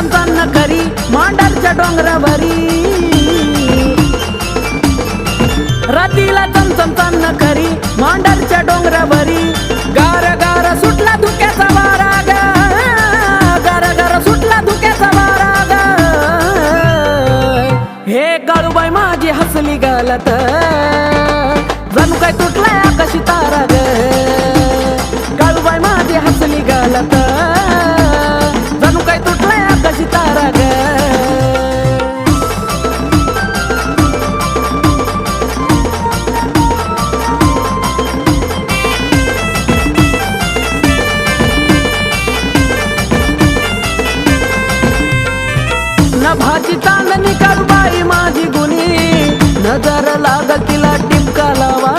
चमचमताना करी मांडरच्या डोंगरावरी रातीला चमचमताना करी मांडरच्या डोंगरावरी गार गार सुटला धुक्याचा वारा ग गार गार सुटला धुक्याचा वारा ग हे काळूबाई माझी हसली गालत जणू काय तुटलाय आकाशी तारा ग काळूबाई माझी हसली गालत जणू काय तुटलाय आकाशी तारा ग भाची चांदणी काळूबाई माझी गुणी नजर लागल तिला टिपका लावा